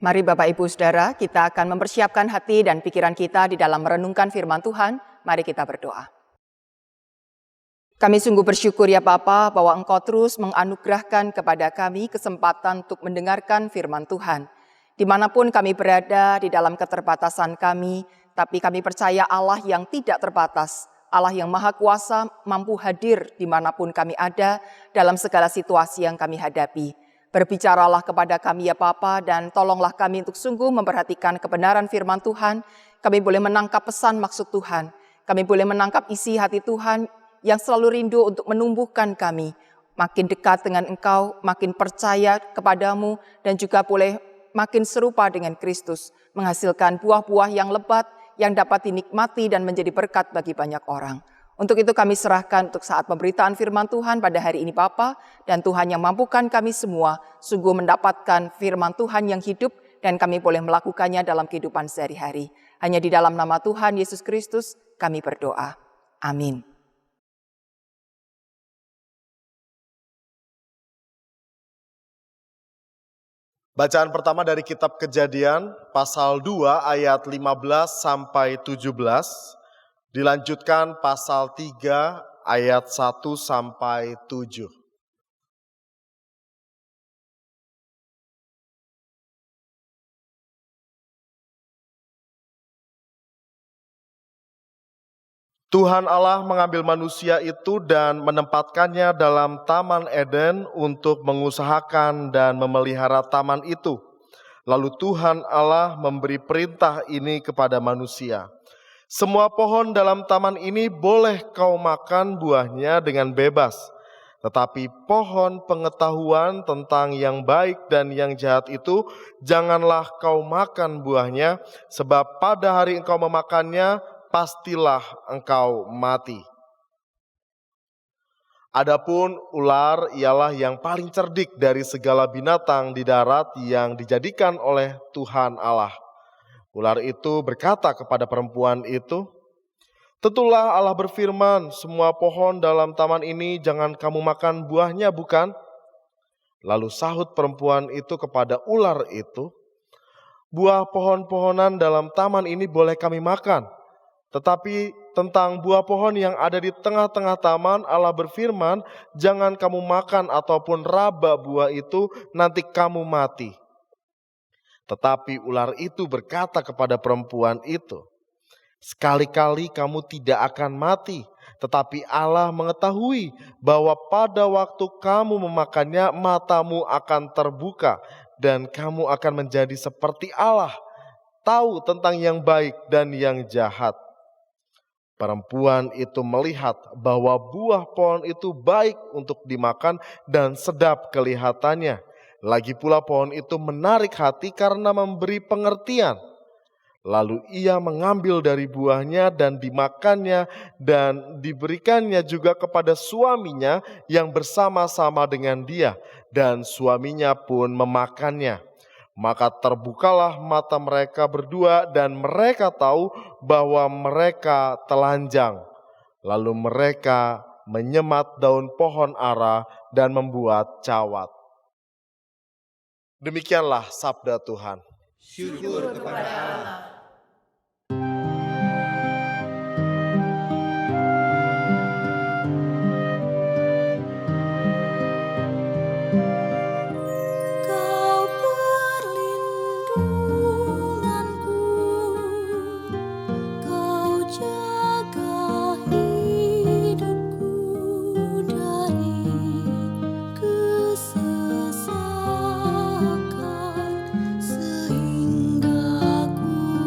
Mari Bapak Ibu Saudara, kita akan mempersiapkan hati dan pikiran kita di dalam merenungkan firman Tuhan. Mari kita berdoa. Kami sungguh bersyukur ya Bapa bahwa Engkau terus menganugerahkan kepada kami kesempatan untuk mendengarkan firman Tuhan. Dimanapun kami berada di dalam keterbatasan kami, tapi kami percaya Allah yang tidak terbatas, Allah yang Maha Kuasa mampu hadir dimanapun kami ada dalam segala situasi yang kami hadapi. Berbicaralah kepada kami ya Bapa dan tolonglah kami untuk sungguh memperhatikan kebenaran firman Tuhan. Kami boleh menangkap pesan maksud Tuhan. Kami boleh menangkap isi hati Tuhan yang selalu rindu untuk menumbuhkan kami. Makin dekat dengan Engkau, makin percaya kepadamu dan juga boleh makin serupa dengan Kristus. Menghasilkan buah-buah yang lebat yang dapat dinikmati dan menjadi berkat bagi banyak orang. Untuk itu kami serahkan untuk saat pemberitaan firman Tuhan pada hari ini Bapa, dan Tuhan yang mampukan kami semua sungguh mendapatkan firman Tuhan yang hidup dan kami boleh melakukannya dalam kehidupan sehari-hari. Hanya di dalam nama Tuhan Yesus Kristus kami berdoa. Amin. Bacaan pertama dari kitab Kejadian pasal 2 ayat 15 sampai 17. Dilanjutkan pasal 3 ayat 1 sampai 7. Tuhan Allah mengambil manusia itu dan menempatkannya dalam Taman Eden untuk mengusahakan dan memelihara taman itu. Lalu Tuhan Allah memberi perintah ini kepada manusia. Semua pohon dalam taman ini boleh kau makan buahnya dengan bebas. Tetapi pohon pengetahuan tentang yang baik dan yang jahat itu janganlah kau makan buahnya, sebab pada hari engkau memakannya, pastilah engkau mati. Adapun ular ialah yang paling cerdik dari segala binatang di darat yang dijadikan oleh Tuhan Allah. Ular itu berkata kepada perempuan itu, "Tentulah Allah berfirman, semua pohon dalam taman ini jangan kamu makan buahnya, bukan?" Lalu sahut perempuan itu kepada ular itu, "Buah pohon-pohonan dalam taman ini boleh kami makan. Tetapi tentang buah pohon yang ada di tengah-tengah taman, Allah berfirman, jangan kamu makan ataupun raba buah itu, nanti kamu mati." Tetapi ular itu berkata kepada perempuan itu, "Sekali-kali kamu tidak akan mati, tetapi Allah mengetahui bahwa pada waktu kamu memakannya, matamu akan terbuka dan kamu akan menjadi seperti Allah, tahu tentang yang baik dan yang jahat." Perempuan itu melihat bahwa buah pohon itu baik untuk dimakan dan sedap kelihatannya. Lagi pula pohon itu menarik hati karena memberi pengertian. Lalu ia mengambil dari buahnya dan dimakannya dan diberikannya juga kepada suaminya yang bersama-sama dengan dia. Dan suaminya pun memakannya. Maka terbukalah mata mereka berdua dan mereka tahu bahwa mereka telanjang. Lalu mereka menyemat daun pohon ara dan membuat cawat. Demikianlah sabda Tuhan. Syukur kepada Allah. Kau perlindunganku, Kau jaga hidupku dari kesesakan, sehingga ku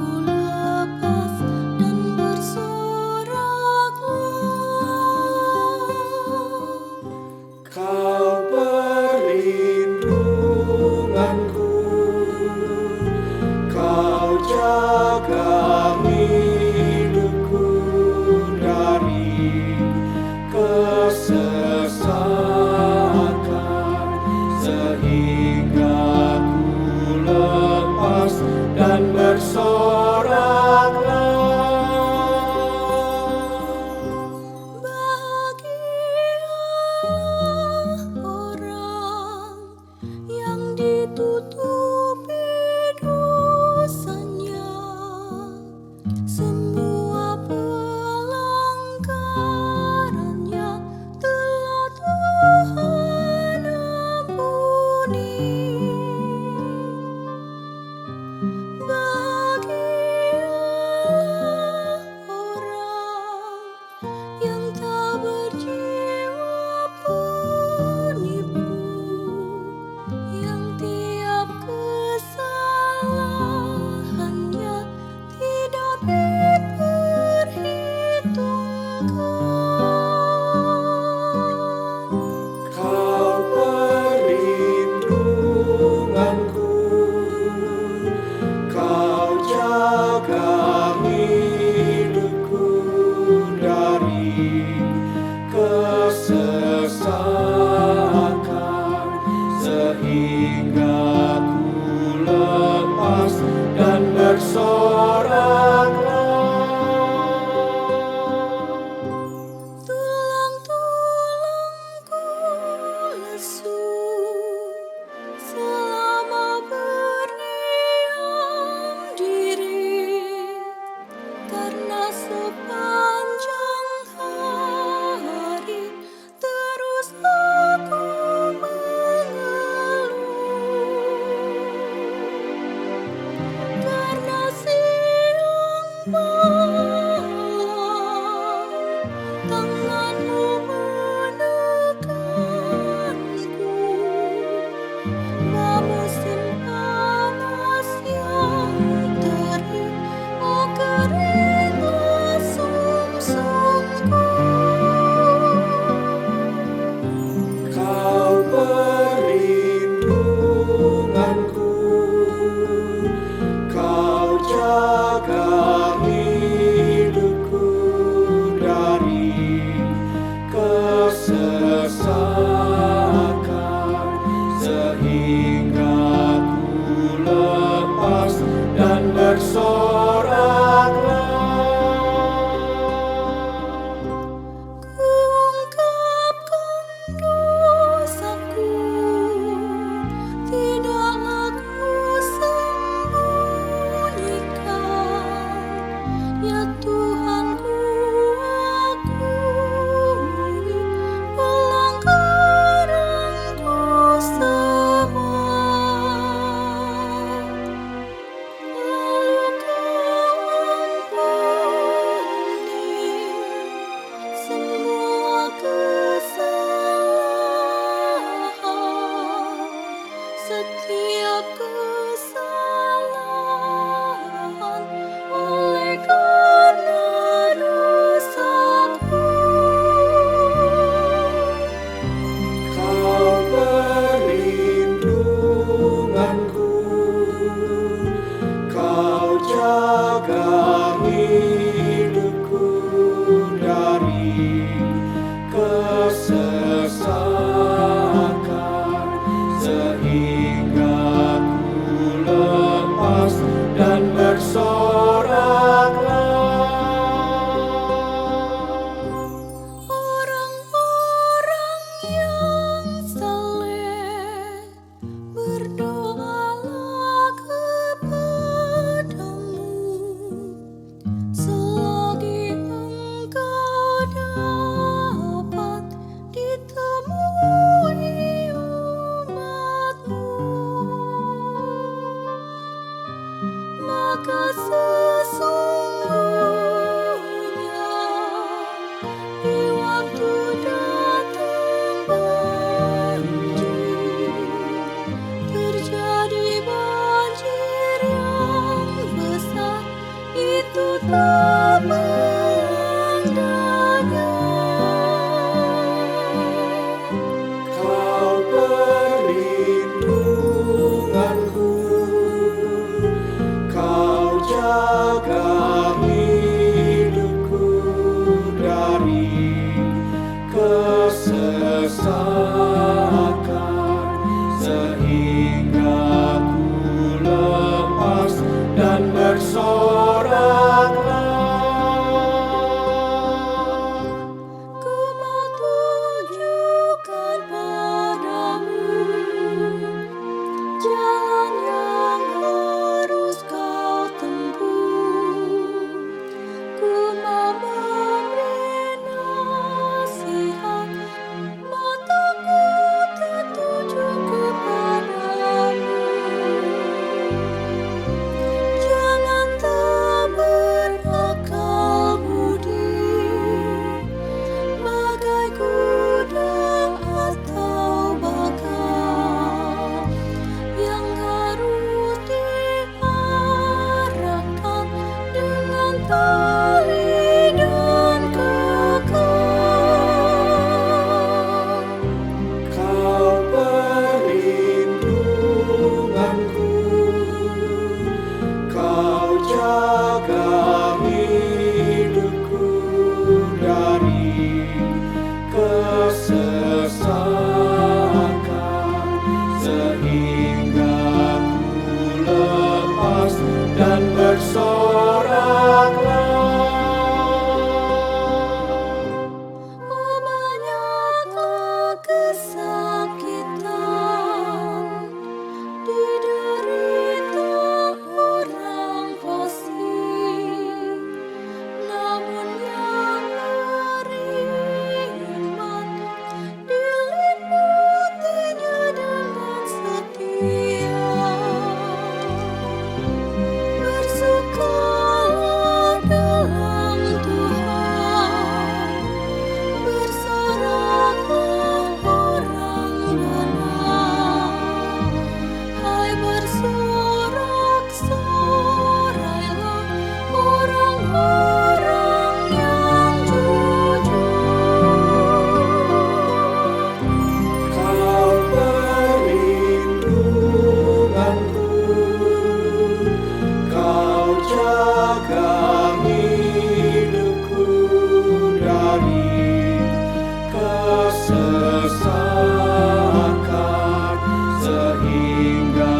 tersesatkan, sehingga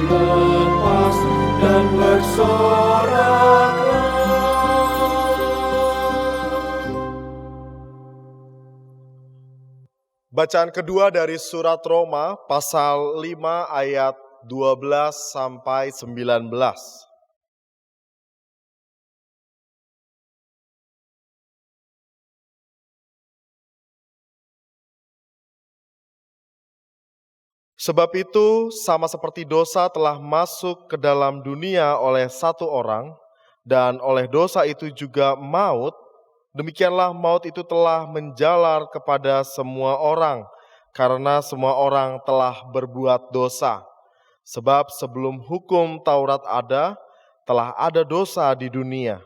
ku lepas dan bersoraklah. Bacaan kedua dari surat Roma pasal 5 ayat 12 sampai 19. Sebab itu, sama seperti dosa telah masuk ke dalam dunia oleh satu orang, dan oleh dosa itu juga maut, demikianlah maut itu telah menjalar kepada semua orang, karena semua orang telah berbuat dosa. Sebab sebelum hukum Taurat ada, telah ada dosa di dunia.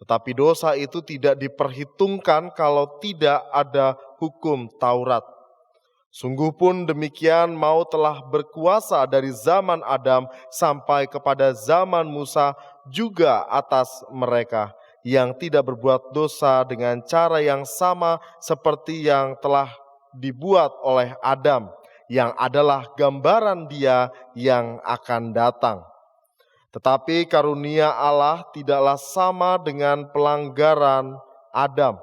Tetapi dosa itu tidak diperhitungkan kalau tidak ada hukum Taurat. Sungguh pun demikian maut telah berkuasa dari zaman Adam sampai kepada zaman Musa juga atas mereka yang tidak berbuat dosa dengan cara yang sama seperti yang telah dibuat oleh Adam, yang adalah gambaran Dia yang akan datang. Tetapi karunia Allah tidaklah sama dengan pelanggaran Adam.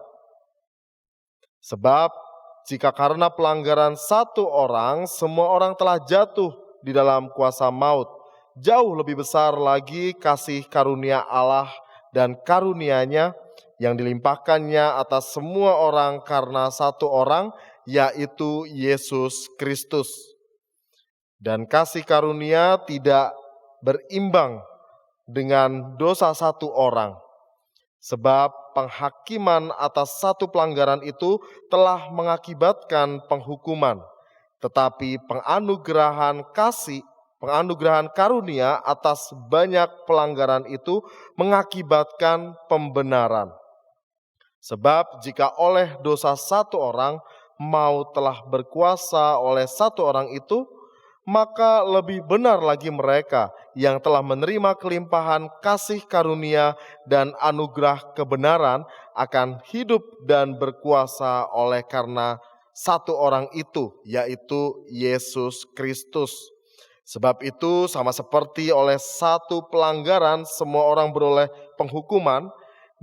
Sebab jika karena pelanggaran satu orang, semua orang telah jatuh di dalam kuasa maut, jauh lebih besar lagi kasih karunia Allah dan karunia-Nya yang dilimpahkannya atas semua orang karena satu orang, yaitu Yesus Kristus. Dan kasih karunia tidak berimbang dengan dosa satu orang. Sebab penghakiman atas satu pelanggaran itu telah mengakibatkan penghukuman. Tetapi penganugerahan karunia atas banyak pelanggaran itu mengakibatkan pembenaran. Sebab jika oleh dosa satu orang maut telah berkuasa oleh satu orang itu, maka lebih benar lagi mereka yang telah menerima kelimpahan kasih karunia dan anugerah kebenaran akan hidup dan berkuasa oleh karena satu orang itu, yaitu Yesus Kristus. Sebab itu sama seperti oleh satu pelanggaran semua orang beroleh penghukuman,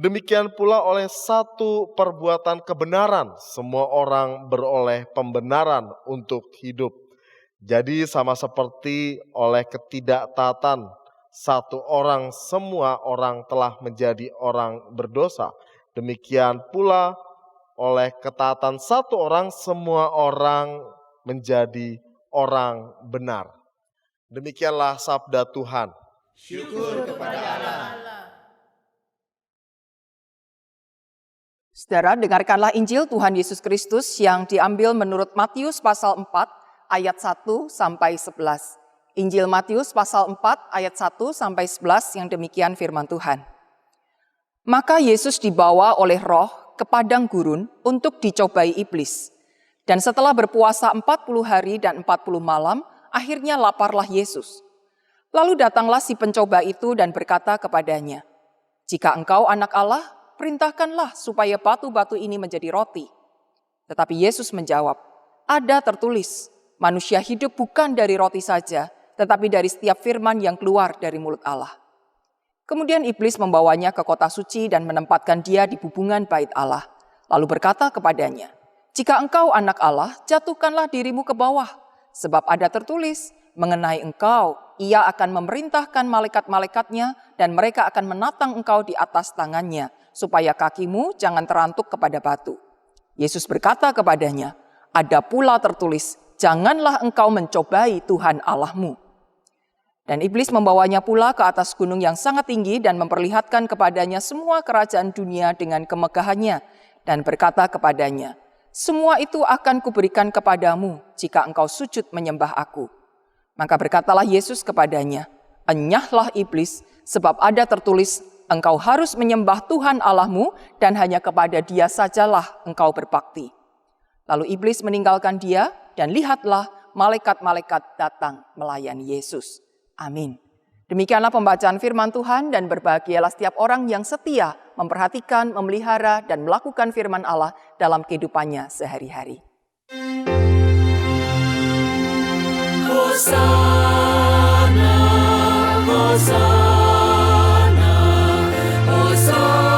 demikian pula oleh satu perbuatan kebenaran semua orang beroleh pembenaran untuk hidup. Jadi sama seperti oleh ketidaktaatan satu orang semua orang telah menjadi orang berdosa, demikian pula oleh ketaatan satu orang semua orang menjadi orang benar. Demikianlah sabda Tuhan. Syukur kepada Allah. Saudara, dengarkanlah Injil Tuhan Yesus Kristus yang diambil menurut Matius pasal 4 ayat 1 sampai 11. Injil Matius pasal 4 ayat 1 sampai 11 yang demikian firman Tuhan. Maka Yesus dibawa oleh Roh ke padang gurun untuk dicobai iblis. Dan setelah berpuasa 40 hari dan 40 malam, akhirnya laparlah Yesus. Lalu datanglah si pencoba itu dan berkata kepadanya, "Jika engkau anak Allah, perintahkanlah supaya batu-batu ini menjadi roti." Tetapi Yesus menjawab, "Ada tertulis, manusia hidup bukan dari roti saja, tetapi dari setiap firman yang keluar dari mulut Allah." Kemudian iblis membawanya ke kota suci dan menempatkan dia di bubungan bait Allah. Lalu berkata kepadanya, "Jika engkau anak Allah, jatuhkanlah dirimu ke bawah. Sebab ada tertulis, mengenai engkau, ia akan memerintahkan malaikat-malaikatnya dan mereka akan menatang engkau di atas tangannya, supaya kakimu jangan terantuk kepada batu." Yesus berkata kepadanya, "Ada pula tertulis, janganlah engkau mencobai Tuhan Allahmu." Dan iblis membawanya pula ke atas gunung yang sangat tinggi dan memperlihatkan kepadanya semua kerajaan dunia dengan kemegahannya dan berkata kepadanya, "Semua itu akan kuberikan kepadamu jika engkau sujud menyembah aku." Maka berkatalah Yesus kepadanya, "Enyahlah iblis, sebab ada tertulis, engkau harus menyembah Tuhan Allahmu dan hanya kepada Dia sajalah engkau berbakti." Lalu iblis meninggalkan dia dan lihatlah malaikat-malaikat datang melayani Yesus. Amin. Demikianlah pembacaan firman Tuhan, dan berbahagialah setiap orang yang setia memperhatikan, memelihara, dan melakukan firman Allah dalam kehidupannya sehari-hari. Hosana, Hosana, Hosana.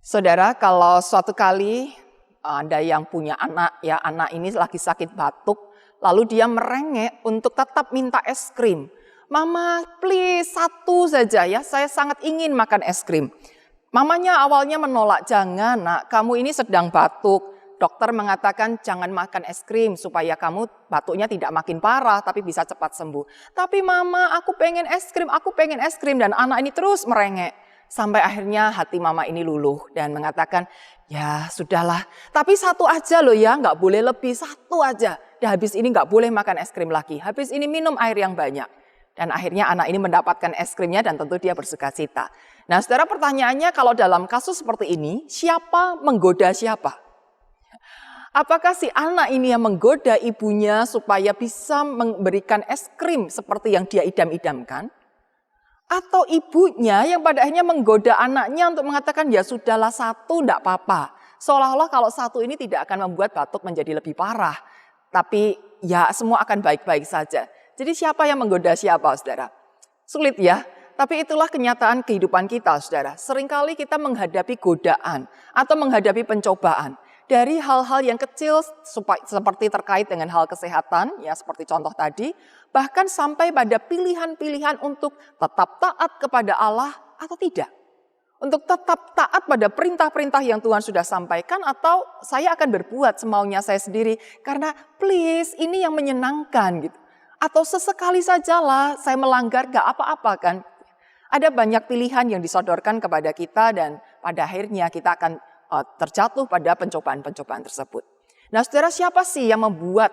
Saudara, kalau suatu kali ada yang punya anak, ya anak ini lagi sakit batuk, lalu dia merengek untuk tetap minta es krim. Mama, please satu saja ya, saya sangat ingin makan es krim. Mamanya awalnya menolak, jangan nak, kamu ini sedang batuk. Dokter mengatakan jangan makan es krim supaya kamu batuknya tidak makin parah tapi bisa cepat sembuh. Tapi mama, aku pengen es krim, dan anak ini terus merengek. Sampai akhirnya hati mama ini luluh dan mengatakan, ya sudahlah, tapi satu aja loh ya, nggak boleh lebih, satu aja. Dan habis ini nggak boleh makan es krim lagi, habis ini minum air yang banyak. Dan akhirnya anak ini mendapatkan es krimnya dan tentu dia bersukacita. Nah saudara, pertanyaannya kalau dalam kasus seperti ini, siapa menggoda siapa? Apakah si anak ini yang menggoda ibunya supaya bisa memberikan es krim seperti yang dia idam-idamkan? Atau ibunya yang pada akhirnya menggoda anaknya untuk mengatakan ya sudahlah satu enggak apa-apa. Seolah-olah kalau satu ini tidak akan membuat batuk menjadi lebih parah. Tapi ya semua akan baik-baik saja. Jadi siapa yang menggoda siapa saudara? Sulit ya, tapi itulah kenyataan kehidupan kita saudara. Seringkali kita menghadapi godaan atau menghadapi pencobaan. Dari hal-hal yang kecil seperti terkait dengan hal kesehatan, ya seperti contoh tadi, bahkan sampai pada pilihan-pilihan untuk tetap taat kepada Allah atau tidak. Untuk tetap taat pada perintah-perintah yang Tuhan sudah sampaikan, atau saya akan berbuat semaunya saya sendiri karena please ini yang menyenangkan gitu. Atau sesekali sajalah saya melanggar gak apa-apa kan. Ada banyak pilihan yang disodorkan kepada kita dan pada akhirnya kita akan terjatuh pada pencobaan-pencobaan tersebut. Nah saudara, siapa sih yang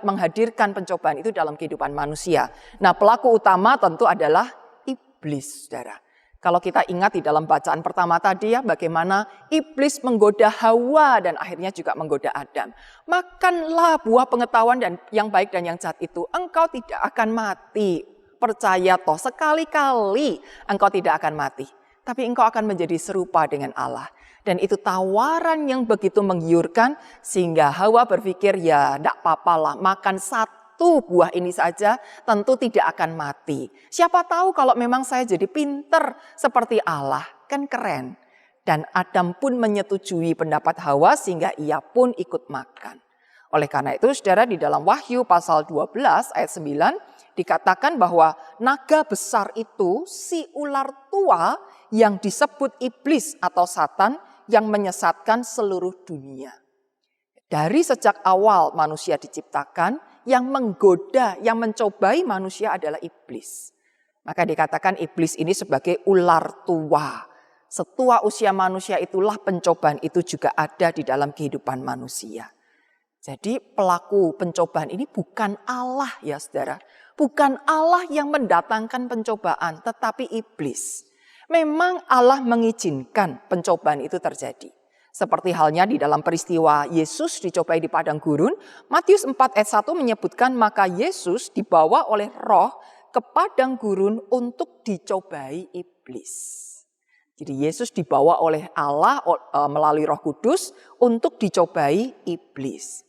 menghadirkan pencobaan itu dalam kehidupan manusia? Nah pelaku utama tentu adalah iblis saudara. Kalau kita ingat di dalam bacaan pertama tadi ya, bagaimana iblis menggoda Hawa dan akhirnya juga menggoda Adam. Makanlah buah pengetahuan dan yang baik dan yang jahat itu, engkau tidak akan mati. Percaya toh, sekali-kali engkau tidak akan mati. Tapi engkau akan menjadi serupa dengan Allah. Dan itu tawaran yang begitu menggiurkan sehingga Hawa berpikir ya tidak apa-apa lah, makan satu buah ini saja tentu tidak akan mati. Siapa tahu kalau memang saya jadi pinter seperti Allah, kan keren. Dan Adam pun menyetujui pendapat Hawa sehingga ia pun ikut makan. Oleh karena itu saudara, di dalam Wahyu pasal 12 ayat 9 dikatakan bahwa naga besar itu si ular tua yang disebut iblis atau Satan yang menyesatkan seluruh dunia. Dari sejak awal manusia diciptakan, yang menggoda, yang mencobai manusia adalah iblis. Maka dikatakan iblis ini sebagai ular tua. Setua usia manusia itulah pencobaan itu juga ada di dalam kehidupan manusia. Jadi pelaku pencobaan ini bukan Allah ya saudara. Bukan Allah yang mendatangkan pencobaan, tetapi iblis. Memang Allah mengizinkan pencobaan itu terjadi. Seperti halnya di dalam peristiwa Yesus dicobai di padang gurun, Matius 4 ayat 1 menyebutkan maka Yesus dibawa oleh roh ke padang gurun untuk dicobai iblis. Jadi Yesus dibawa oleh Allah melalui Roh Kudus untuk dicobai iblis.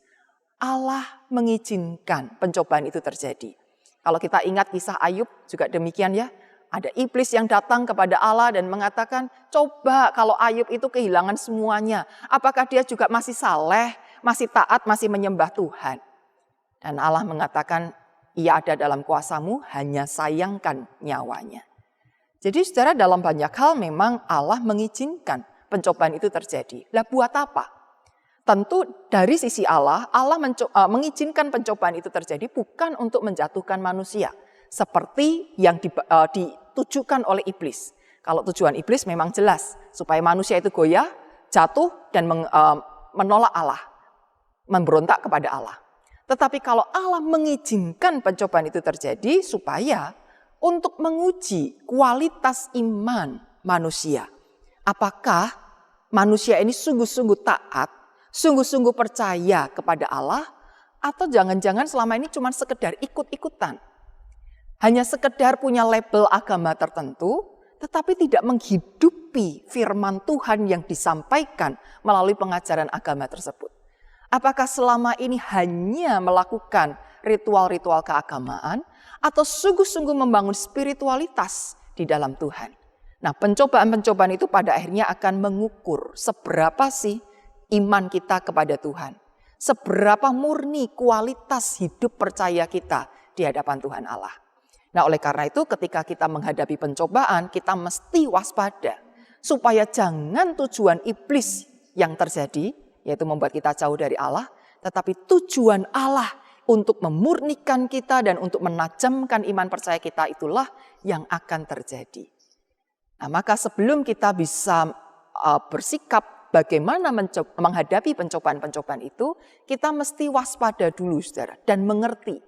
Allah mengizinkan pencobaan itu terjadi. Kalau kita ingat kisah Ayub juga demikian ya. Ada iblis yang datang kepada Allah dan mengatakan, coba kalau Ayub itu kehilangan semuanya, apakah dia juga masih saleh, masih taat, masih menyembah Tuhan? Dan Allah mengatakan, ia ada dalam kuasamu, hanya sayangkan nyawanya. Jadi saudara, dalam banyak hal memang Allah mengizinkan pencobaan itu terjadi. Lah buat apa? Tentu dari sisi Allah, Allah mengizinkan pencobaan itu terjadi bukan untuk menjatuhkan manusia. Seperti yang ditujukan oleh iblis. Kalau tujuan iblis memang jelas. Supaya manusia itu goyah, jatuh, dan menolak Allah. memberontak kepada Allah. Tetapi kalau Allah mengizinkan pencobaan itu terjadi supaya untuk menguji kualitas iman manusia. Apakah manusia ini sungguh-sungguh taat, sungguh-sungguh percaya kepada Allah, atau jangan-jangan selama ini cuma sekedar ikut-ikutan. Hanya sekedar punya label agama tertentu, tetapi tidak menghidupi firman Tuhan yang disampaikan melalui pengajaran agama tersebut. Apakah selama ini hanya melakukan ritual-ritual keagamaan atau sungguh-sungguh membangun spiritualitas di dalam Tuhan? Nah, pencobaan-pencobaan itu pada akhirnya akan mengukur seberapa sih iman kita kepada Tuhan. Seberapa murni kualitas hidup percaya kita di hadapan Tuhan Allah. Nah, oleh karena itu ketika kita menghadapi pencobaan, kita mesti waspada. Supaya jangan tujuan iblis yang terjadi, yaitu membuat kita jauh dari Allah, tetapi tujuan Allah untuk memurnikan kita dan untuk menajamkan iman percaya kita itulah yang akan terjadi. Nah, maka sebelum kita bisa bersikap bagaimana menghadapi pencobaan-pencobaan itu, kita mesti waspada dulu, saudara, dan mengerti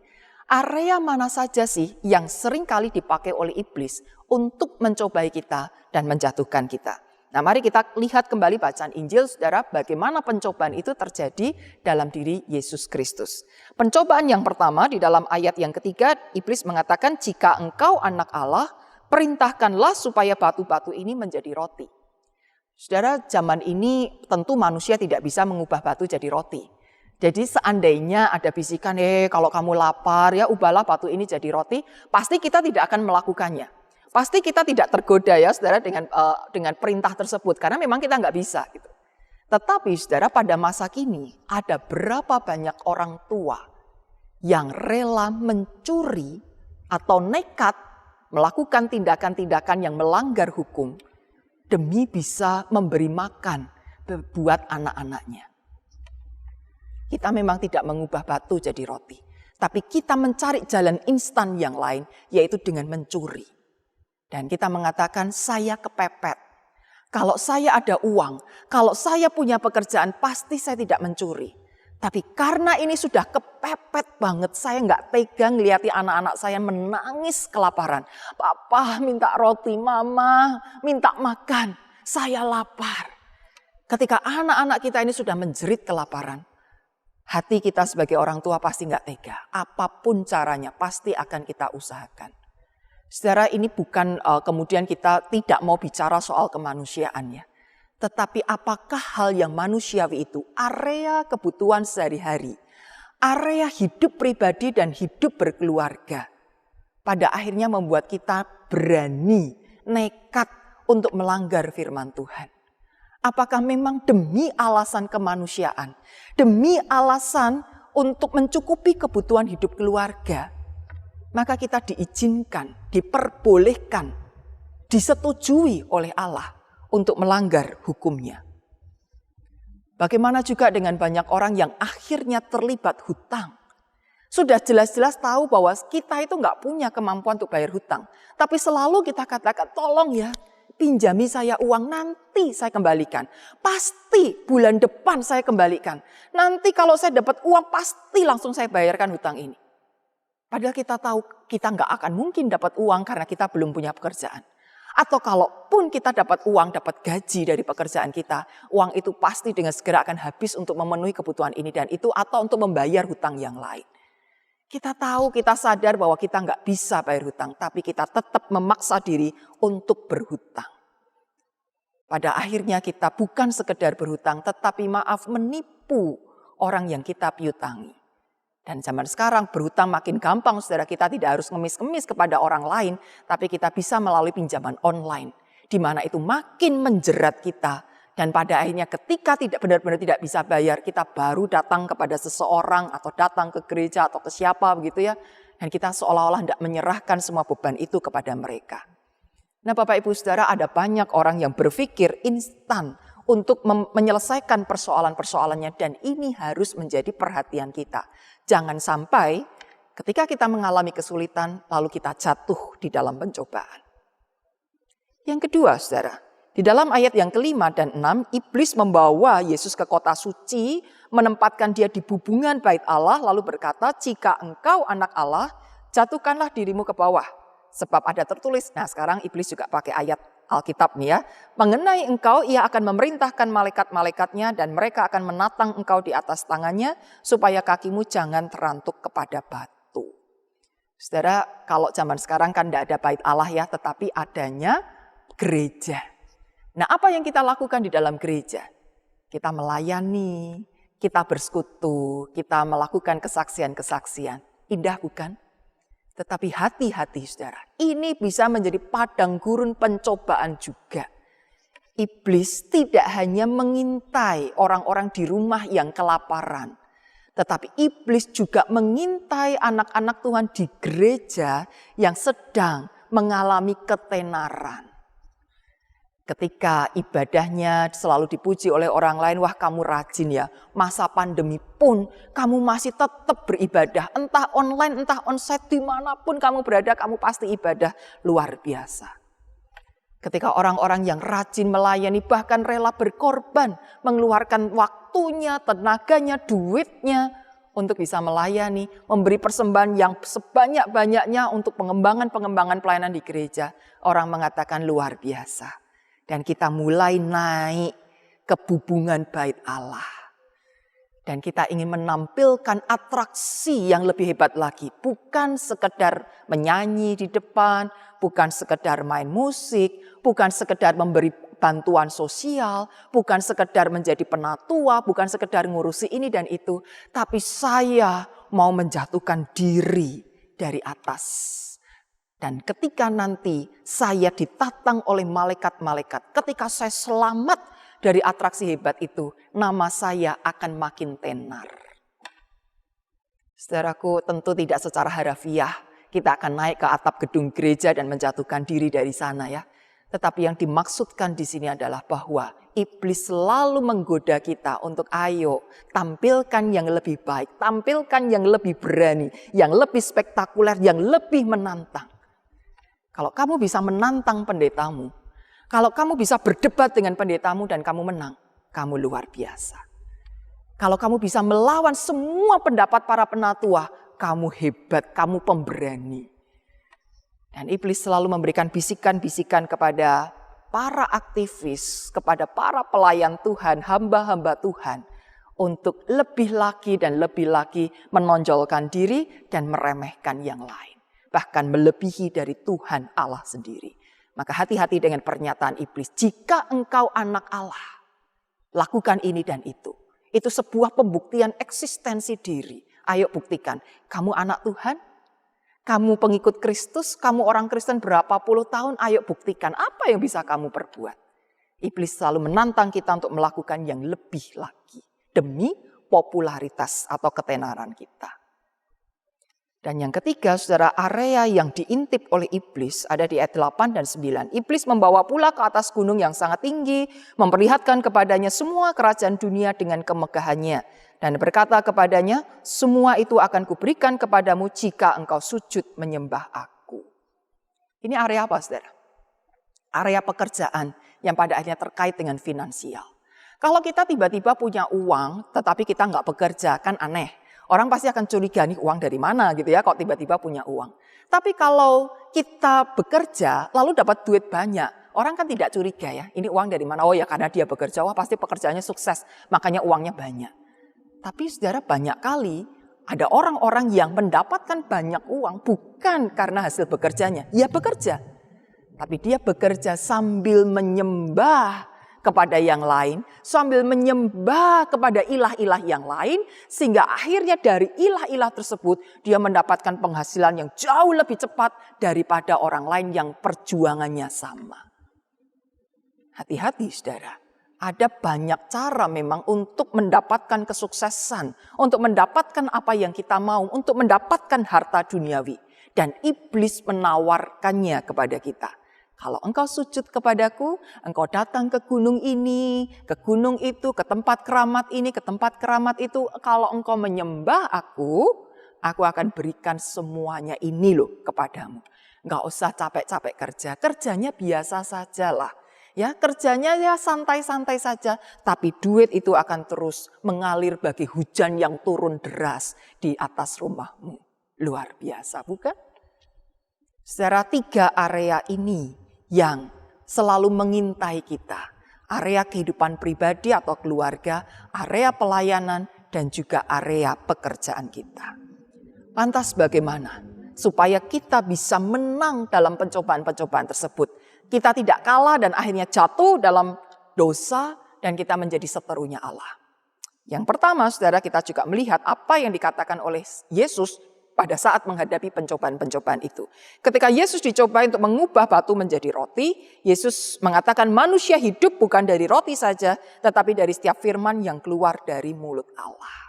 area mana saja sih yang sering kali dipakai oleh iblis untuk mencobai kita dan menjatuhkan kita. Nah, mari kita lihat kembali bacaan Injil, saudara, bagaimana pencobaan itu terjadi dalam diri Yesus Kristus. Pencobaan yang pertama di dalam ayat yang ketiga, iblis mengatakan, jika engkau anak Allah, perintahkanlah supaya batu-batu ini menjadi roti. Saudara, zaman ini tentu manusia tidak bisa mengubah batu jadi roti. Jadi seandainya ada bisikan, kalau kamu lapar ya ubahlah batu ini jadi roti, pasti kita tidak akan melakukannya. Pasti kita tidak tergoda ya saudara dengan perintah tersebut karena memang kita nggak bisa gitu. Tetapi saudara pada masa kini ada berapa banyak orang tua yang rela mencuri atau nekat melakukan tindakan-tindakan yang melanggar hukum demi bisa memberi makan buat anak-anaknya. Kita memang tidak mengubah batu jadi roti, tapi kita mencari jalan instan yang lain yaitu dengan mencuri. Dan kita mengatakan, saya kepepet. Kalau saya ada uang, kalau saya punya pekerjaan, pasti saya tidak mencuri. Tapi karena ini sudah kepepet banget, saya nggak tega ngeliati anak-anak saya menangis kelaparan. Papa minta roti, mama minta makan, saya lapar. Ketika anak-anak kita ini sudah menjerit kelaparan, hati kita sebagai orang tua pasti nggak tega. Apapun caranya, pasti akan kita usahakan. Saudara, ini bukan kemudian kita tidak mau bicara soal kemanusiaan ya. Tetapi apakah hal yang manusiawi itu area kebutuhan sehari-hari, area hidup pribadi dan hidup berkeluarga, pada akhirnya membuat kita berani, nekat untuk melanggar firman Tuhan. Apakah memang demi alasan kemanusiaan, demi alasan untuk mencukupi kebutuhan hidup keluarga, maka kita diizinkan, diperbolehkan, disetujui oleh Allah untuk melanggar hukumnya. Bagaimana juga dengan banyak orang yang akhirnya terlibat hutang. Sudah jelas-jelas tahu bahwa kita itu nggak punya kemampuan untuk bayar hutang. Tapi selalu kita katakan, tolong ya, pinjami saya uang, nanti saya kembalikan. Pasti bulan depan saya kembalikan. Nanti kalau saya dapat uang, pasti langsung saya bayarkan hutang ini. Padahal kita tahu kita nggak akan mungkin dapat uang karena kita belum punya pekerjaan. Atau kalaupun kita dapat uang, dapat gaji dari pekerjaan kita, uang itu pasti dengan segera akan habis untuk memenuhi kebutuhan ini dan itu atau untuk membayar hutang yang lain. Kita tahu, kita sadar bahwa kita nggak bisa bayar hutang, tapi kita tetap memaksa diri untuk berhutang. Pada akhirnya kita bukan sekedar berhutang, tetapi menipu orang yang kita piutangi. Dan zaman sekarang berhutang makin gampang, saudara, kita tidak harus ngemis-ngemis kepada orang lain, tapi kita bisa melalui pinjaman online, di mana itu makin menjerat kita. Dan pada akhirnya ketika tidak benar-benar tidak bisa bayar, kita baru datang kepada seseorang atau datang ke gereja atau ke siapa begitu ya. Dan kita seolah-olah tidak menyerahkan semua beban itu kepada mereka. Nah Bapak Ibu Saudara, ada banyak orang yang berpikir instan untuk menyelesaikan persoalan-persoalannya dan ini harus menjadi perhatian kita. Jangan sampai ketika kita mengalami kesulitan lalu kita jatuh di dalam pencobaan. Yang kedua Saudara, Di dalam ayat yang kelima dan 6, iblis membawa Yesus ke kota suci, menempatkan dia di bubungan bait Allah, lalu berkata, jika engkau anak Allah, jatuhkanlah dirimu ke bawah. Sebab ada tertulis, nah sekarang iblis juga pakai ayat Alkitab nih ya. Mengenai engkau, ia akan memerintahkan malaikat-malaikatnya dan mereka akan menatang engkau di atas tangannya, supaya kakimu jangan terantuk kepada batu. Saudara, kalau zaman sekarang kan tidak ada bait Allah ya, tetapi adanya gereja. Nah, apa yang kita lakukan di dalam gereja? Kita melayani, kita bersekutu, kita melakukan kesaksian-kesaksian. Indah bukan? Tetapi hati-hati saudara, ini bisa menjadi padang gurun pencobaan juga. Iblis tidak hanya mengintai orang-orang di rumah yang kelaparan, tetapi iblis juga mengintai anak-anak Tuhan di gereja yang sedang mengalami ketenaran. Ketika ibadahnya selalu dipuji oleh orang lain, wah kamu rajin ya, masa pandemi pun kamu masih tetap beribadah. Entah online, entah onsite, dimanapun kamu berada, kamu pasti ibadah luar biasa. Ketika orang-orang yang rajin melayani, bahkan rela berkorban, mengeluarkan waktunya, tenaganya, duitnya, untuk bisa melayani, memberi persembahan yang sebanyak-banyaknya untuk pengembangan pelayanan di gereja. Orang mengatakan luar biasa. Dan kita mulai naik ke bubungan bait Allah. Dan kita ingin menampilkan atraksi yang lebih hebat lagi. Bukan sekedar menyanyi di depan, bukan sekedar main musik, bukan sekedar memberi bantuan sosial, bukan sekedar menjadi penatua, bukan sekedar ngurusi ini dan itu. Tapi saya mau menjatuhkan diri dari atas. Dan ketika nanti saya ditatang oleh malaikat-malaikat, ketika saya selamat dari atraksi hebat itu, nama saya akan makin tenar. Saudaraku, tentu tidak secara harafiah kita akan naik ke atap gedung gereja dan menjatuhkan diri dari sana ya. Tetapi yang dimaksudkan di sini adalah bahwa iblis selalu menggoda kita untuk ayo tampilkan yang lebih baik, tampilkan yang lebih berani, yang lebih spektakuler, yang lebih menantang. Kalau kamu bisa menantang pendetamu, kalau kamu bisa berdebat dengan pendetamu dan kamu menang, kamu luar biasa. Kalau kamu bisa melawan semua pendapat para penatua, kamu hebat, kamu pemberani. Dan iblis selalu memberikan bisikan-bisikan kepada para aktivis, kepada para pelayan Tuhan, hamba-hamba Tuhan, untuk lebih lagi dan lebih lagi menonjolkan diri dan meremehkan yang lain. Bahkan melebihi dari Tuhan Allah sendiri. Maka hati-hati dengan pernyataan iblis. Jika engkau anak Allah, lakukan ini dan itu. Itu sebuah pembuktian eksistensi diri. Ayo buktikan, kamu anak Tuhan, kamu pengikut Kristus, kamu orang Kristen berapa puluh tahun, ayo buktikan apa yang bisa kamu perbuat. Iblis selalu menantang kita untuk melakukan yang lebih lagi. Demi popularitas atau ketenaran kita. Dan yang ketiga, saudara, area yang diintip oleh iblis ada di ayat 8 dan 9. Iblis membawa pula ke atas gunung yang sangat tinggi, memperlihatkan kepadanya semua kerajaan dunia dengan kemegahannya. Dan berkata kepadanya, semua itu akan kuberikan kepadamu jika engkau sujud menyembah aku. Ini area apa, saudara? Area pekerjaan yang pada akhirnya terkait dengan finansial. Kalau kita tiba-tiba punya uang, tetapi kita nggak bekerja, kan aneh. Orang pasti akan curiga nih uang dari mana gitu ya kok tiba-tiba punya uang. Tapi kalau kita bekerja lalu dapat duit banyak, orang kan tidak curiga ya. Ini uang dari mana? Oh ya karena dia bekerja, wah pasti pekerjaannya sukses, makanya uangnya banyak. Tapi saudara banyak kali ada orang-orang yang mendapatkan banyak uang bukan karena hasil bekerjanya. Ya bekerja, tapi dia bekerja sambil menyembah kepada yang lain, sambil menyembah kepada ilah-ilah yang lain, sehingga akhirnya dari ilah-ilah tersebut dia mendapatkan penghasilan yang jauh lebih cepat daripada orang lain yang perjuangannya sama. Hati-hati saudara, ada banyak cara memang untuk mendapatkan kesuksesan, untuk mendapatkan apa yang kita mau, untuk mendapatkan harta duniawi. Dan iblis menawarkannya kepada kita. Kalau engkau sujud kepadaku, engkau datang ke gunung ini, ke gunung itu, ke tempat keramat ini, ke tempat keramat itu. Kalau engkau menyembah aku akan berikan semuanya ini loh kepadamu. Enggak usah capek-capek kerja, kerjanya biasa sajalah. Ya, kerjanya ya santai-santai saja, tapi duit itu akan terus mengalir bagi hujan yang turun deras di atas rumahmu. Luar biasa, bukan? Saudara, 3 area ini yang selalu mengintai kita. Area kehidupan pribadi atau keluarga, area pelayanan, dan juga area pekerjaan kita. Lantas bagaimana supaya kita bisa menang dalam pencobaan-pencobaan tersebut? Kita tidak kalah dan akhirnya jatuh dalam dosa dan kita menjadi seterunya Allah. Yang pertama, saudara, kita juga melihat apa yang dikatakan oleh Yesus pada saat menghadapi pencobaan-pencobaan itu. Ketika Yesus dicoba untuk mengubah batu menjadi roti, Yesus mengatakan manusia hidup bukan dari roti saja, tetapi dari setiap firman yang keluar dari mulut Allah.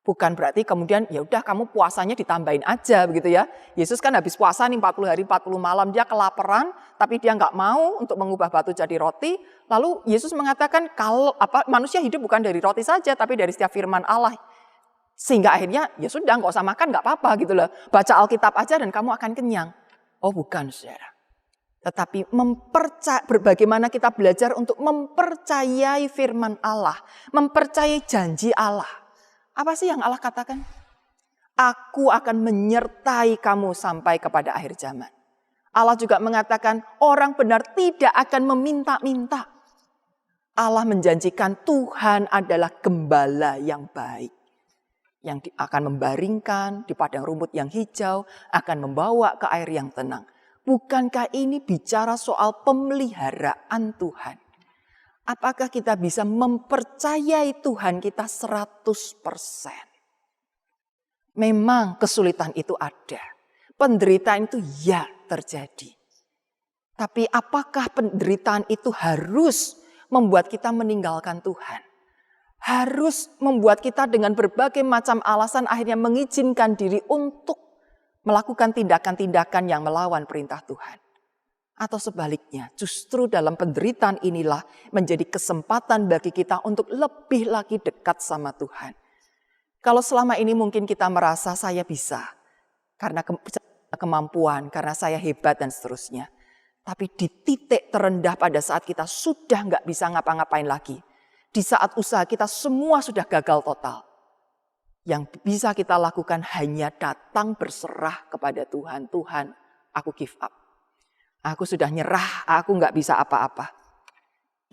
Bukan berarti kemudian ya udah kamu puasanya ditambahin aja begitu ya. Yesus kan habis puasa nih 40 hari 40 malam, dia kelaparan tapi dia nggak mau untuk mengubah batu jadi roti. Lalu Yesus mengatakan kalau manusia hidup bukan dari roti saja tapi dari setiap firman Allah. Sehingga akhirnya ya sudah nggak usah makan nggak apa-apa gitu loh. Baca Alkitab aja dan kamu akan kenyang. Oh bukan, saudara. Tetapi bagaimana kita belajar untuk mempercayai firman Allah, mempercayai janji Allah. Apa sih yang Allah katakan? Aku akan menyertai kamu sampai kepada akhir zaman. Allah juga mengatakan orang benar tidak akan meminta-minta. Allah menjanjikan Tuhan adalah gembala yang baik. Yang akan membaringkan di padang rumput yang hijau, akan membawa ke air yang tenang. Bukankah ini bicara soal pemeliharaan Tuhan? Apakah kita bisa mempercayai Tuhan kita 100%? Memang kesulitan itu ada. Penderitaan itu ya terjadi. Tapi apakah penderitaan itu harus membuat kita meninggalkan Tuhan? Harus membuat kita dengan berbagai macam alasan akhirnya mengizinkan diri untuk melakukan tindakan-tindakan yang melawan perintah Tuhan. Atau sebaliknya, justru dalam penderitaan inilah menjadi kesempatan bagi kita untuk lebih lagi dekat sama Tuhan. Kalau selama ini mungkin kita merasa saya bisa, karena kemampuan, karena saya hebat dan seterusnya. Tapi di titik terendah pada saat kita sudah nggak bisa ngapa-ngapain lagi. Di saat usaha kita semua sudah gagal total. Yang bisa kita lakukan hanya datang berserah kepada Tuhan. Tuhan, aku give up. Aku sudah nyerah, aku nggak bisa apa-apa.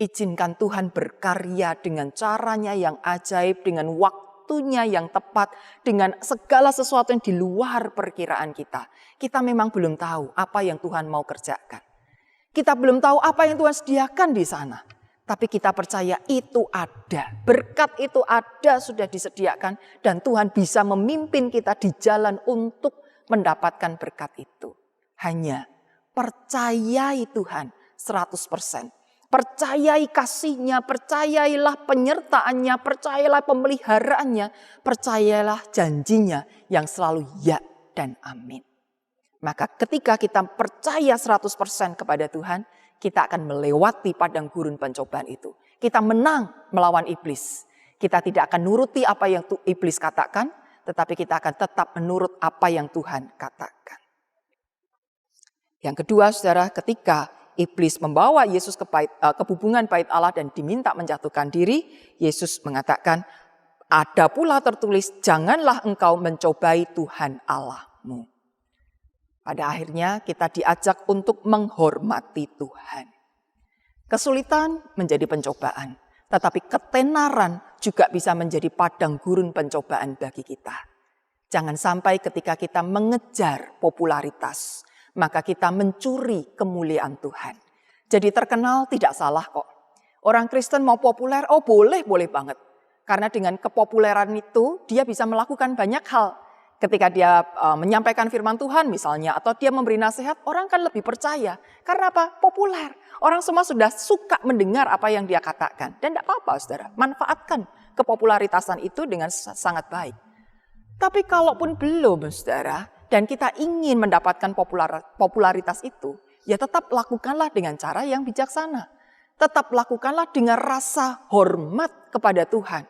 Izinkan Tuhan berkarya dengan caranya yang ajaib, dengan waktunya yang tepat, dengan segala sesuatu yang di luar perkiraan kita. Kita memang belum tahu apa yang Tuhan mau kerjakan. Kita belum tahu apa yang Tuhan sediakan di sana. Tapi kita percaya itu ada. Berkat itu ada, sudah disediakan. Dan Tuhan bisa memimpin kita di jalan untuk mendapatkan berkat itu. Hanya percayai Tuhan 100%. Percayai kasih-Nya, percayailah penyertaannya, percayailah pemeliharaannya, percayailah janjinya yang selalu ya dan amin. Maka ketika kita percaya 100% kepada Tuhan, kita akan melewati padang gurun pencobaan itu. Kita menang melawan iblis. Kita tidak akan nuruti apa yang iblis katakan, tetapi kita akan tetap menurut apa yang Tuhan katakan. Yang kedua, saudara, ketika iblis membawa Yesus ke hubungan bait Allah dan diminta menjatuhkan diri, Yesus mengatakan, ada pula tertulis, janganlah engkau mencobai Tuhan Allahmu. Pada akhirnya kita diajak untuk menghormati Tuhan. Kesulitan menjadi pencobaan, tetapi ketenaran juga bisa menjadi padang gurun pencobaan bagi kita. Jangan sampai ketika kita mengejar popularitas, maka kita mencuri kemuliaan Tuhan. Jadi terkenal tidak salah kok. Orang Kristen mau populer, oh boleh banget. Karena dengan kepopuleran itu dia bisa melakukan banyak hal. Ketika dia menyampaikan firman Tuhan misalnya, atau dia memberi nasihat, orang kan lebih percaya. Karena apa? Populer. Orang semua sudah suka mendengar apa yang dia katakan. Dan tidak apa-apa, saudara. Manfaatkan kepopularitasan itu dengan sangat baik. Tapi kalaupun belum, saudara, dan kita ingin mendapatkan popularitas itu, ya tetap lakukanlah dengan cara yang bijaksana. Tetap lakukanlah dengan rasa hormat kepada Tuhan.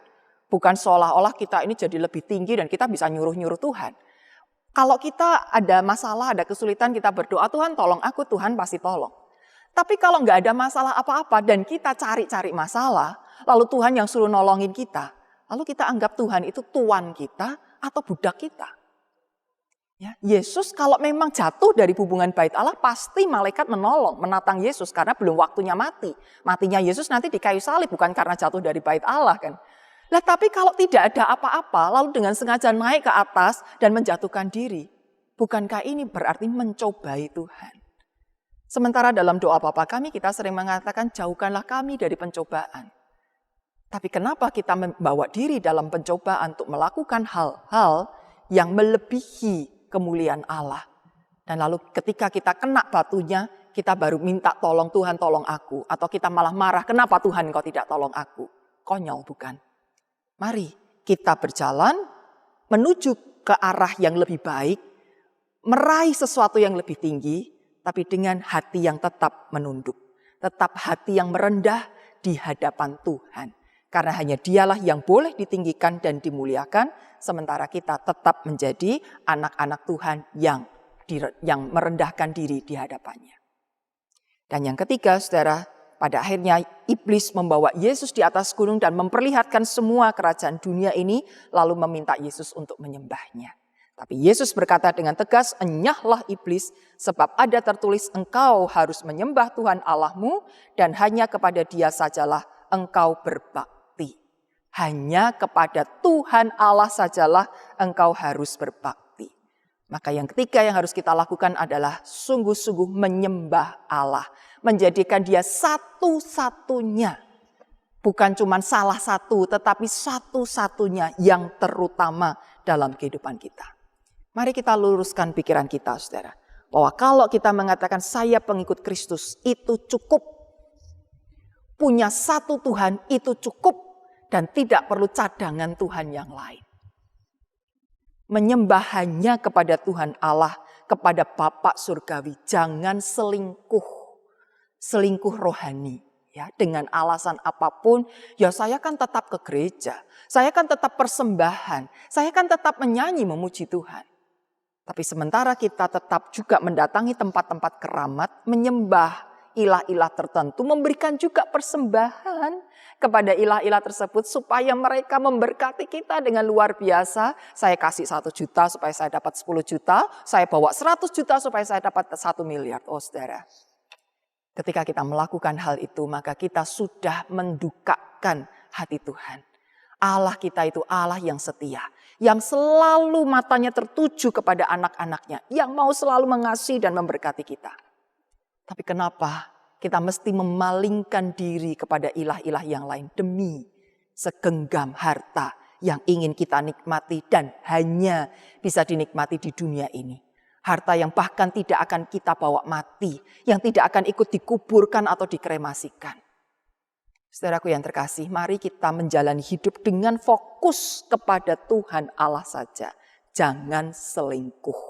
Bukan seolah-olah kita ini jadi lebih tinggi dan kita bisa nyuruh-nyuruh Tuhan. Kalau kita ada masalah, ada kesulitan, kita berdoa, Tuhan tolong aku, Tuhan pasti tolong. Tapi kalau nggak ada masalah apa-apa dan kita cari-cari masalah, lalu Tuhan yang suruh nolongin kita, lalu kita anggap Tuhan itu tuan kita atau budak kita. Ya, Yesus kalau memang jatuh dari hubungan bait Allah, pasti malaikat menolong, menatang Yesus karena belum waktunya mati. Matinya Yesus nanti di kayu salib, bukan karena jatuh dari bait Allah kan. Lah tapi kalau tidak ada apa-apa, lalu dengan sengaja naik ke atas dan menjatuhkan diri, bukankah ini berarti mencobai Tuhan? Sementara dalam doa Bapa kami kita sering mengatakan jauhkanlah kami dari pencobaan. Tapi kenapa kita membawa diri dalam pencobaan untuk melakukan hal-hal yang melebihi kemuliaan Allah. Dan lalu ketika kita kena batunya, kita baru minta tolong Tuhan tolong aku. Atau kita malah marah, kenapa Tuhan kau tidak tolong aku? Konyol bukan? Mari kita berjalan menuju ke arah yang lebih baik, meraih sesuatu yang lebih tinggi, tapi dengan hati yang tetap menunduk. Tetap hati yang merendah di hadapan Tuhan. Karena hanya dialah yang boleh ditinggikan dan dimuliakan, sementara kita tetap menjadi anak-anak Tuhan yang merendahkan diri di hadapannya. Dan yang ketiga, saudara, pada akhirnya iblis membawa Yesus di atas gunung dan memperlihatkan semua kerajaan dunia ini, lalu meminta Yesus untuk menyembahnya. Tapi Yesus berkata dengan tegas, enyahlah iblis, sebab ada tertulis engkau harus menyembah Tuhan Allahmu dan hanya kepada Dia sajalah engkau berbakti. Hanya kepada Tuhan Allah sajalah engkau harus berbakti. Maka yang ketiga yang harus kita lakukan adalah sungguh-sungguh menyembah Allah. Menjadikan Dia satu-satunya. Bukan cuma salah satu, tetapi satu-satunya yang terutama dalam kehidupan kita. Mari kita luruskan pikiran kita, saudara. Bahwa kalau kita mengatakan saya pengikut Kristus, itu cukup. Punya satu Tuhan, itu cukup. Dan tidak perlu cadangan Tuhan yang lain. Menyembah hanya kepada Tuhan Allah, kepada Bapa Surgawi. Jangan selingkuh. Selingkuh rohani. Ya, dengan alasan apapun, ya saya kan tetap ke gereja. Saya kan tetap persembahan. Saya kan tetap menyanyi memuji Tuhan. Tapi sementara kita tetap juga mendatangi tempat-tempat keramat, menyembah ilah-ilah tertentu, memberikan juga persembahan kepada ilah-ilah tersebut supaya mereka memberkati kita dengan luar biasa. Saya kasih 1 juta supaya saya dapat 10 juta, saya bawa 100 juta supaya saya dapat 1 miliar. Oh saudara, ketika kita melakukan hal itu, maka kita sudah mendukakan hati Tuhan. Allah kita itu Allah yang setia, yang selalu matanya tertuju kepada anak-anaknya, yang mau selalu mengasihi dan memberkati kita. Tapi kenapa kita mesti memalingkan diri kepada ilah-ilah yang lain demi segenggam harta yang ingin kita nikmati dan hanya bisa dinikmati di dunia ini. Harta yang bahkan tidak akan kita bawa mati, yang tidak akan ikut dikuburkan atau dikremasikan. Saudaraku yang terkasih, mari kita menjalani hidup dengan fokus kepada Tuhan Allah saja. Jangan selingkuh.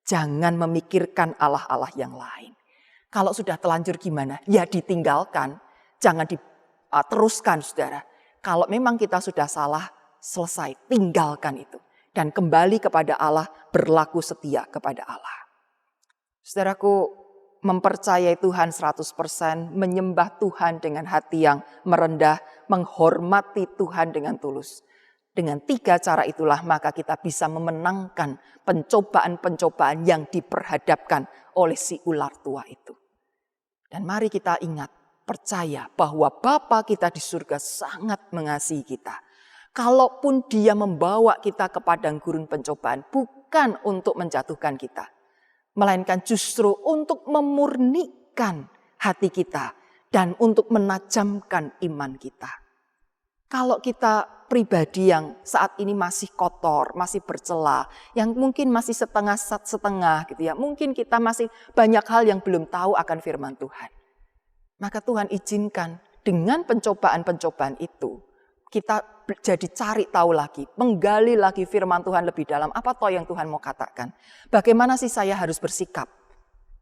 Jangan memikirkan Allah-Allah yang lain. Kalau sudah telanjur gimana? Ya ditinggalkan. Jangan diteruskan saudara. Kalau memang kita sudah salah, selesai. Tinggalkan itu. Dan kembali kepada Allah, berlaku setia kepada Allah. Saudaraku, mempercayai Tuhan 100%, menyembah Tuhan dengan hati yang merendah, menghormati Tuhan dengan tulus. Dengan 3 cara itulah maka kita bisa memenangkan pencobaan-pencobaan yang diperhadapkan oleh si ular tua itu. Dan mari kita ingat, percaya bahwa Bapa kita di surga sangat mengasihi kita. Kalaupun Dia membawa kita ke padang gurun pencobaan, bukan untuk menjatuhkan kita, melainkan justru untuk memurnikan hati kita dan untuk menajamkan iman kita. Kalau kita pribadi yang saat ini masih kotor, masih bercela, yang mungkin masih setengah-setengah gitu ya, mungkin kita masih banyak hal yang belum tahu akan firman Tuhan. Maka Tuhan izinkan dengan pencobaan-pencobaan itu, kita jadi cari tahu lagi, menggali lagi firman Tuhan lebih dalam. Apa toh yang Tuhan mau katakan? Bagaimana sih saya harus bersikap?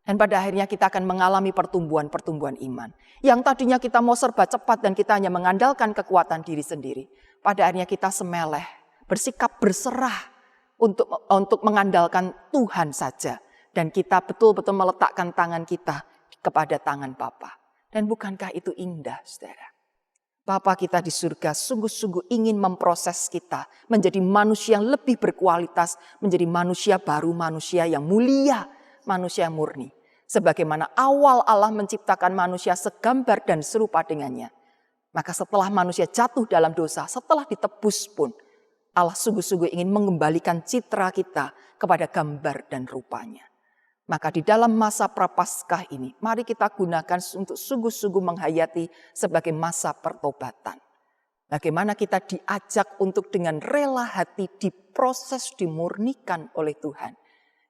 Dan pada akhirnya kita akan mengalami pertumbuhan-pertumbuhan iman. Yang tadinya kita mau serba cepat dan kita hanya mengandalkan kekuatan diri sendiri. Pada akhirnya kita semeleh, bersikap berserah untuk mengandalkan Tuhan saja. Dan kita betul-betul meletakkan tangan kita kepada tangan Bapa. Dan bukankah itu indah, saudara? Bapa kita di surga sungguh-sungguh ingin memproses kita menjadi manusia yang lebih berkualitas, menjadi manusia baru, manusia yang mulia, manusia yang murni. Sebagaimana awal Allah menciptakan manusia segambar dan serupa dengannya. Maka setelah manusia jatuh dalam dosa, setelah ditebus pun, Allah sungguh-sungguh ingin mengembalikan citra kita kepada gambar dan rupanya. Maka di dalam masa Prapaskah ini, mari kita gunakan untuk sungguh-sungguh menghayati sebagai masa pertobatan. Bagaimana kita diajak untuk dengan rela hati diproses, dimurnikan oleh Tuhan.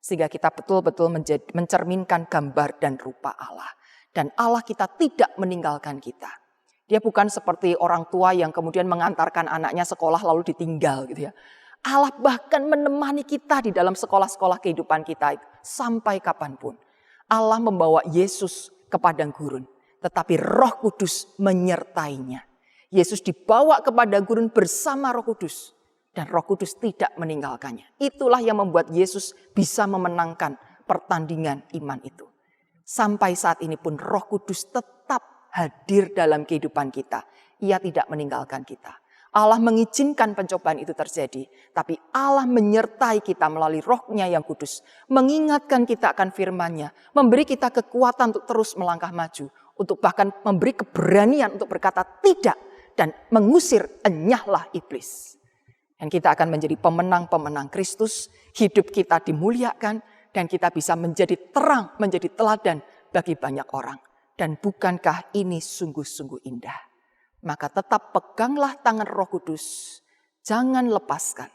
Sehingga kita betul-betul mencerminkan gambar dan rupa Allah. Dan Allah kita tidak meninggalkan kita. Dia bukan seperti orang tua yang kemudian mengantarkan anaknya sekolah lalu ditinggal gitu ya. Allah bahkan menemani kita di dalam sekolah-sekolah kehidupan kita itu sampai kapanpun. Allah membawa Yesus ke padang gurun, tetapi Roh Kudus menyertainya. Yesus dibawa ke padang gurun bersama Roh Kudus dan Roh Kudus tidak meninggalkannya. Itulah yang membuat Yesus bisa memenangkan pertandingan iman itu. Sampai saat ini pun Roh Kudus tetap hadir dalam kehidupan kita. Ia tidak meninggalkan kita. Allah mengizinkan pencobaan itu terjadi. Tapi Allah menyertai kita melalui Roh-Nya yang kudus. Mengingatkan kita akan firman-Nya. Memberi kita kekuatan untuk terus melangkah maju. Untuk bahkan memberi keberanian untuk berkata tidak. Dan mengusir enyahlah iblis. Dan kita akan menjadi pemenang-pemenang Kristus. Hidup kita dimuliakan. Dan kita bisa menjadi terang, menjadi teladan bagi banyak orang. Dan bukankah ini sungguh-sungguh indah? Maka tetap peganglah tangan Roh Kudus. Jangan lepaskan.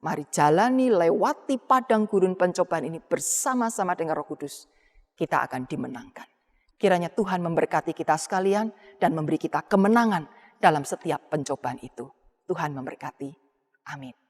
Mari jalani, lewati padang gurun pencobaan ini bersama-sama dengan Roh Kudus. Kita akan dimenangkan. Kiranya Tuhan memberkati kita sekalian dan memberi kita kemenangan dalam setiap pencobaan itu. Tuhan memberkati. Amin.